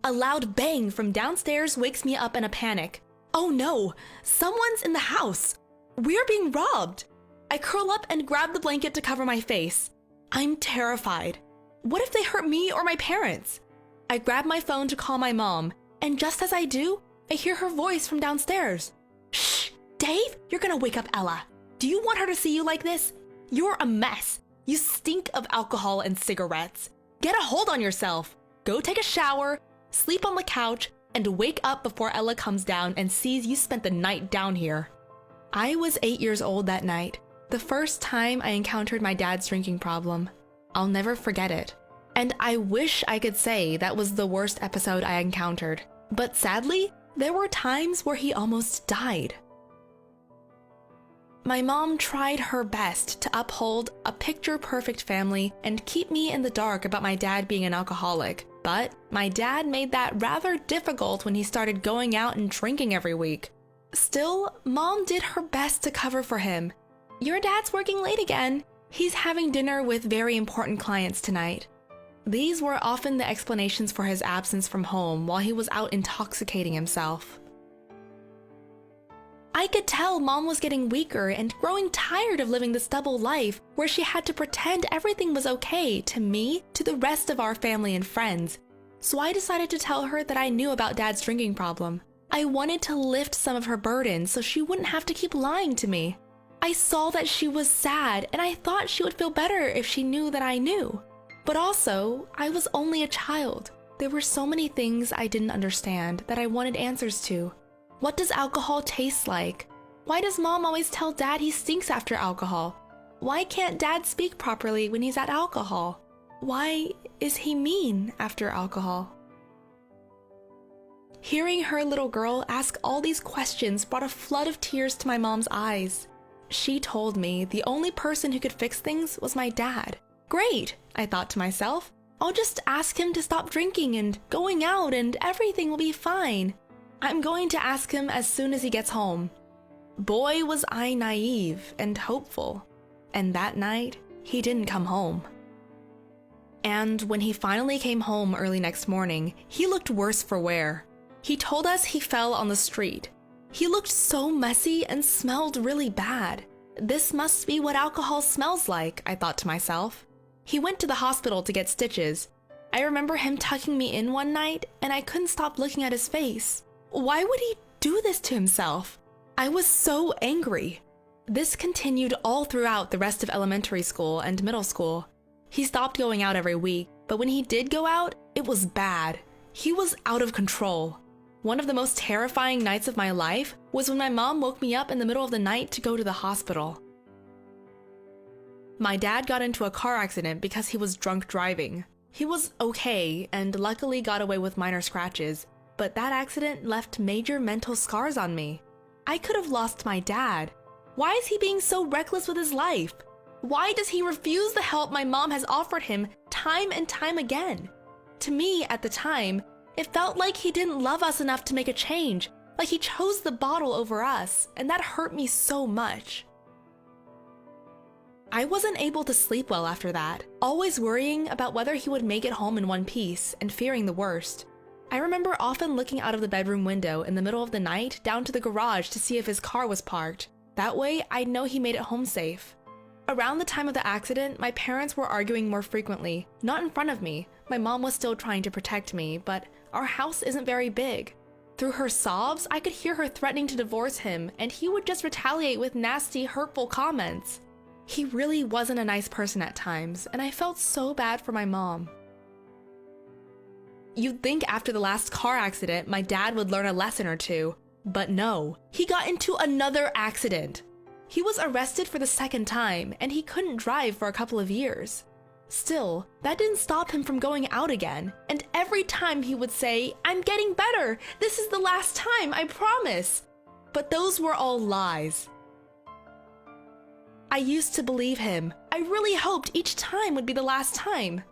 A loud bang from downstairs wakes me up in a panic. Oh no, someone's in the house. We're being robbed. I curl up and grab the blanket to cover my face. I'm terrified. What if they hurt me or my parents? I grab my phone to call my mom, and just as I do, I hear her voice from downstairs. Shh, Dave, you're gonna wake up Ella. Do you want her to see you like this? You're a mess. You stink of alcohol and cigarettes. Get a hold on yourself. Go take a shower, sleep on the couch, and wake up before Ella comes down and sees you spent the night down here. I was 8 years old that night, the first time I encountered my dad's drinking problem. I'll never forget it. And I wish I could say that was the worst episode I encountered. But sadly, there were times where he almost died. My mom tried her best to uphold a picture-perfect family and keep me in the dark about my dad being an alcoholic. But my dad made that rather difficult when he started going out and drinking every week. Still, Mom did her best to cover for him. Your dad's working late again. He's having dinner with very important clients tonight. These were often the explanations for his absence from home while he was out intoxicating himself. I could tell Mom was getting weaker and growing tired of living this double life where she had to pretend everything was okay to me, to the rest of our family and friends. So I decided to tell her that I knew about Dad's drinking problem. I wanted to lift some of her burden so she wouldn't have to keep lying to me. I saw that she was sad and I thought she would feel better if she knew that I knew. But also, I was only a child. There were so many things I didn't understand that I wanted answers to. What does alcohol taste like? Why does Mom always tell Dad he stinks after alcohol? Why can't Dad speak properly when he's at alcohol? Why is he mean after alcohol? Hearing her little girl ask all these questions brought a flood of tears to my mom's eyes. She told me the only person who could fix things was my dad. Great, I thought to myself. I'll just ask him to stop drinking and going out and everything will be fine. I'm going to ask him as soon as he gets home. Boy, was I naive and hopeful. And that night, he didn't come home. And when he finally came home early next morning, he looked worse for wear. He told us he fell on the street. He looked so messy and smelled really bad. This must be what alcohol smells like, I thought to myself. He went to the hospital to get stitches. I remember him tucking me in one night, and I couldn't stop looking at his face. Why would he do this to himself? I was so angry. This continued all throughout the rest of elementary school and middle school. He stopped going out every week, but when he did go out, it was bad. He was out of control. One of the most terrifying nights of my life was when my mom woke me up in the middle of the night to go to the hospital. My dad got into a car accident because he was drunk driving. He was okay and luckily got away with minor scratches, but that accident left major mental scars on me. I could have lost my dad. Why is he being so reckless with his life? Why does he refuse the help my mom has offered him time and time again? To me, at the time, it felt like he didn't love us enough to make a change, like he chose the bottle over us, and that hurt me so much. I wasn't able to sleep well after that, always worrying about whether he would make it home in one piece and fearing the worst. I remember often looking out of the bedroom window in the middle of the night down to the garage to see if his car was parked. That way, I'd know he made it home safe. Around the time of the accident, my parents were arguing more frequently, not in front of me. My mom was still trying to protect me, but our house isn't very big. Through her sobs, I could hear her threatening to divorce him, and he would just retaliate with nasty, hurtful comments. He really wasn't a nice person at times, and I felt so bad for my mom. You'd think after the last car accident, my dad would learn a lesson or two, but no, he got into another accident. He was arrested for the second time, and he couldn't drive for a couple of years. Still, that didn't stop him from going out again, and every time he would say, "I'm getting better, this is the last time, I promise." But those were all lies. I used to believe him. I really hoped each time would be the last time.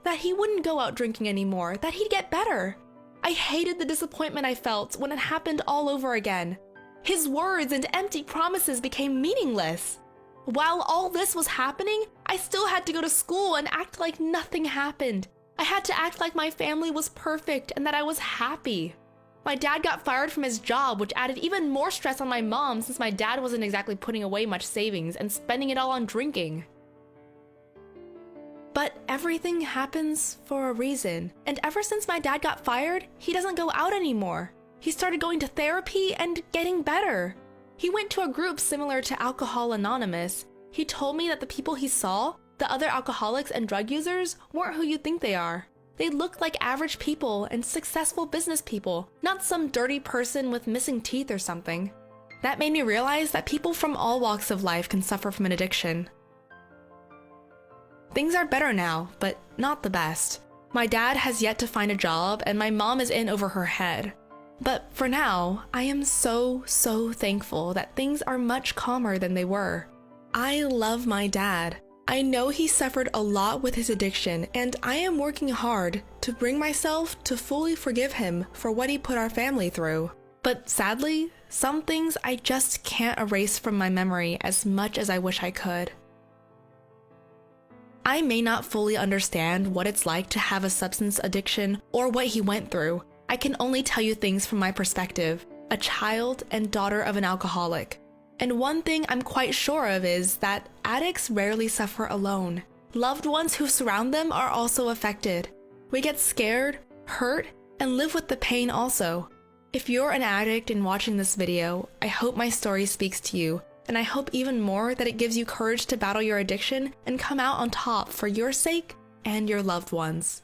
That he wouldn't go out drinking anymore, that he'd get better. I hated the disappointment I felt when it happened all over again. His words and empty promises became meaningless. While all this was happening, I still had to go to school and act like nothing happened. I had to act like my family was perfect and that I was happy. My dad got fired from his job, which added even more stress on my mom since my dad wasn't exactly putting away much savings and spending it all on drinking. But everything happens for a reason, and ever since my dad got fired, he doesn't go out anymore. He started going to therapy and getting better. He went to a group similar to Alcohol Anonymous. He told me that the people he saw, the other alcoholics and drug users, weren't who you think they are. They looked like average people and successful business people, not some dirty person with missing teeth or something. That made me realize that people from all walks of life can suffer from an addiction. Things are better now, but not the best. My dad has yet to find a job, and my mom is in over her head. But for now, I am so thankful that things are much calmer than they were. I love my dad. I know he suffered a lot with his addiction, and I am working hard to bring myself to fully forgive him for what he put our family through. But sadly, some things I just can't erase from my memory as much as I wish I could. I may not fully understand what it's like to have a substance addiction or what he went through. I can only tell you things from my perspective, a child and daughter of an alcoholic. And one thing I'm quite sure of is that addicts rarely suffer alone. Loved ones who surround them are also affected. We get scared, hurt, and live with the pain also. If you're an addict and watching this video, I hope my story speaks to you, and I hope even more that it gives you courage to battle your addiction and come out on top for your sake and your loved ones.